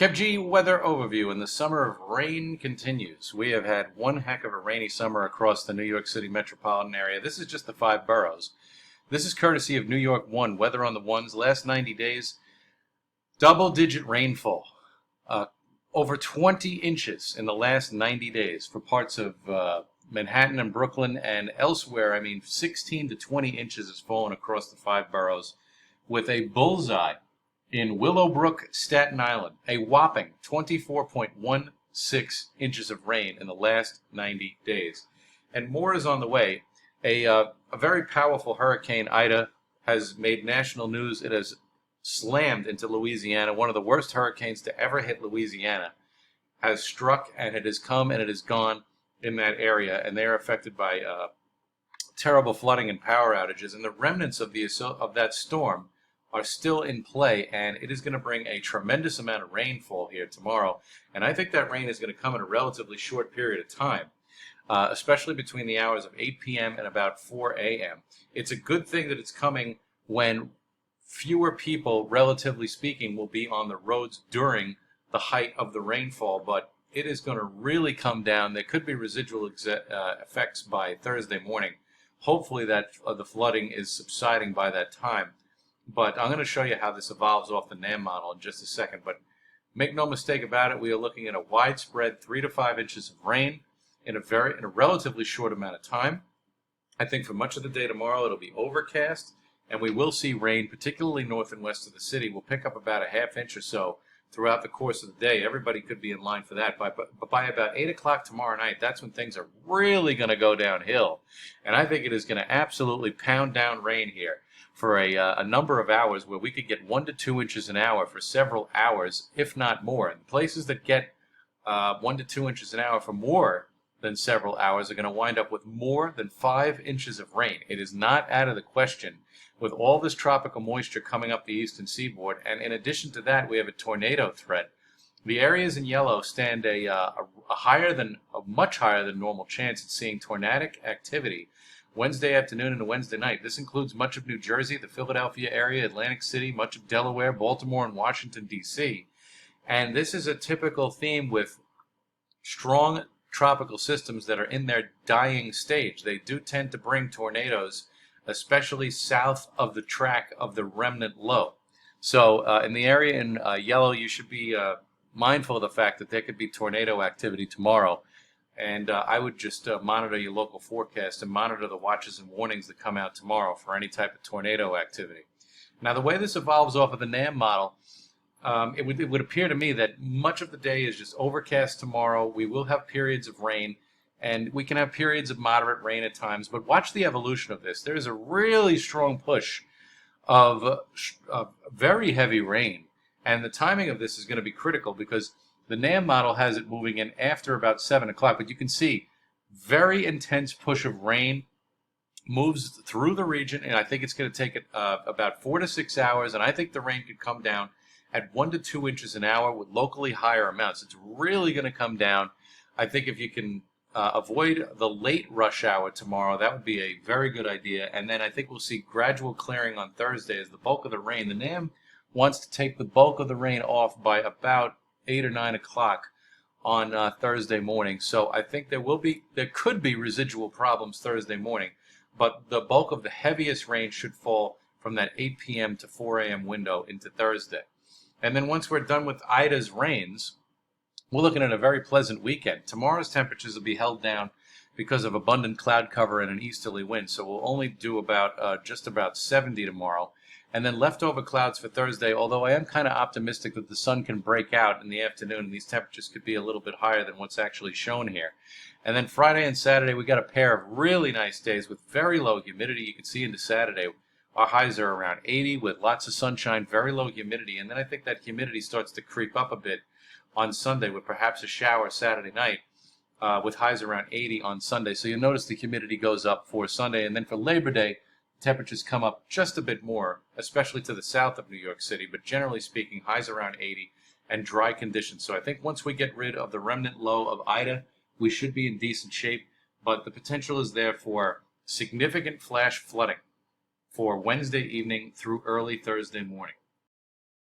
KevG weather overview, and the summer of rain continues. We have had one heck of a rainy summer across the New York City metropolitan area. This is just the five boroughs. This is courtesy of New York One, weather on the ones. Last 90 days, double-digit rainfall. Over 20 inches in the last 90 days for parts of Manhattan and Brooklyn and elsewhere. I mean, 16 to 20 inches has fallen across the five boroughs, with a bullseye in Willowbrook, Staten Island, a whopping 24.16 inches of rain in the last 90 days. And more is on the way. A very powerful hurricane, Ida, has made national news. It has slammed into Louisiana. One of the worst hurricanes to ever hit Louisiana has struck, and it has come and it has gone in that area. And they are affected by terrible flooding and power outages. And the remnants of that storm are still in play, and it is going to bring a tremendous amount of rainfall here tomorrow. And I think that rain is going to come in a relatively short period of time, especially between the hours of 8 p.m. and about 4 a.m. It's a good thing that it's coming when fewer people, relatively speaking, will be on the roads during the height of the rainfall, but it is going to really come down. There could be residual effects by Thursday morning. Hopefully that the flooding is subsiding by that time. But I'm going to show you how this evolves off the NAM model in just a second. But make no mistake about it, we are looking at a widespread 3 to 5 inches of rain in a relatively short amount of time. I think for much of the day tomorrow it'll be overcast, and we will see rain, particularly north and west of the city. We'll pick up about a half inch or so throughout the course of the day. Everybody could be in line for that. But by about 8 o'clock tomorrow night, that's when things are really going to go downhill. And I think it is going to absolutely pound down rain here for a number of hours, where we could get 1 to 2 inches an hour for several hours, if not more. And places that get 1 to 2 inches an hour for more than several hours are going to wind up with more than 5 inches of rain. It is not out of the question with all this tropical moisture coming up the eastern seaboard. And in addition to that, we have a tornado threat. The areas in yellow stand a much higher than normal chance at seeing tornadic activity Wednesday afternoon and Wednesday night. This includes much of New Jersey, the Philadelphia area, Atlantic City, much of Delaware, Baltimore, and Washington, D.C. And this is a typical theme with strong tropical systems that are in their dying stage. They do tend to bring tornadoes, especially south of the track of the remnant low. So in the area in yellow, you should be mindful of the fact that there could be tornado activity tomorrow. And I would just monitor your local forecast and monitor the watches and warnings that come out tomorrow for any type of tornado activity. Now, the way this evolves off of the NAM model, it would appear to me that much of the day is just overcast tomorrow. We will have periods of rain, and we can have periods of moderate rain at times. But watch the evolution of this. There is a really strong push of very heavy rain, and the timing of this is going to be critical because the NAM model has it moving in after about 7 o'clock, but you can see very intense push of rain moves through the region, and I think it's going to take it about 4 to 6 hours, and I think the rain could come down at 1 to 2 inches an hour with locally higher amounts. It's really going to come down. I think if you can avoid the late rush hour tomorrow, that would be a very good idea, and then I think we'll see gradual clearing on Thursday as the bulk of the rain. The NAM wants to take the bulk of the rain off by about 8 or 9 o'clock on Thursday morning. So I think there could be residual problems Thursday morning, but the bulk of the heaviest rain should fall from that 8 p.m. to 4 a.m. window into Thursday. And then once we're done with Ida's rains, we're looking at a very pleasant weekend. Tomorrow's temperatures will be held down because of abundant cloud cover and an easterly wind, so we'll only do about just about 70 tomorrow. And then leftover clouds for Thursday, although I am kind of optimistic that the sun can break out in the afternoon and these temperatures could be a little bit higher than what's actually shown here. And then Friday and Saturday, we got a pair of really nice days with very low humidity. You can see into Saturday, our highs are around 80 with lots of sunshine, very low humidity. And then I think that humidity starts to creep up a bit on Sunday with perhaps a shower Saturday night with highs around 80 on Sunday. So you'll notice the humidity goes up for Sunday. And then for Labor Day, temperatures come up just a bit more, especially to the south of New York City, but generally speaking, highs around 80 and dry conditions. So I think once we get rid of the remnant low of Ida, we should be in decent shape, but the potential is there for significant flash flooding for Wednesday evening through early Thursday morning.